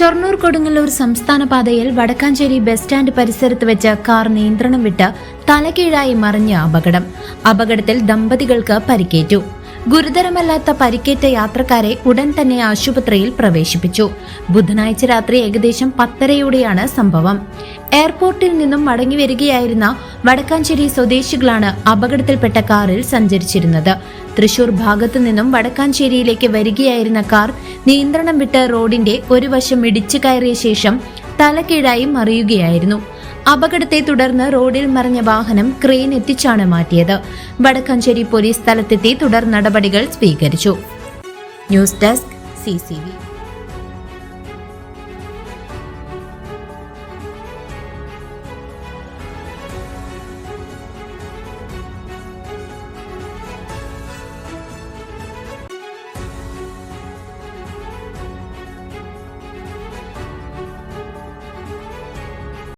ഷൊർണൂർ കൊടുങ്ങല്ലൂർ സംസ്ഥാന പാതയിൽ Vadakkanchery bus stand പരിസരത്ത് വെച്ച് കാർ നിയന്ത്രണം വിട്ട് തലകീഴായി മറിഞ്ഞ അപകടത്തിൽ ദമ്പതികൾക്ക് പരിക്കേറ്റു. ഗുരുതരമല്ലാത്ത പരിക്കേറ്റ യാത്രക്കാരെ ഉടൻ തന്നെ ആശുപത്രിയിൽ പ്രവേശിപ്പിച്ചു. ബുധനാഴ്ച രാത്രി ഏകദേശം 10:30യോടെയാണ് സംഭവം. എയർപോർട്ടിൽ നിന്നും മടങ്ങി വരികയായിരുന്ന വടക്കാഞ്ചേരി സ്വദേശികളാണ് അപകടത്തിൽപ്പെട്ട കാറിൽ സഞ്ചരിച്ചിരുന്നത്. തൃശൂർ ഭാഗത്തു നിന്നും വടക്കാഞ്ചേരിയിലേക്ക് വരികയായിരുന്ന കാർ നിയന്ത്രണം വിട്ട് റോഡിന്റെ ഒരു വശം ഇടിച്ചു കയറിയ ശേഷം തലകീഴായി മറിയുകയായിരുന്നു. അപകടത്തെ തുടർന്ന് റോഡിൽ മറിഞ്ഞ വാഹനം ക്രെയിൻ എത്തിച്ചാണ് മാറ്റിയത്. വടക്കാഞ്ചേരി പോലീസ് സ്ഥലത്തെത്തി തുടർ നടപടികൾ സ്വീകരിച്ചു. News desk CCV.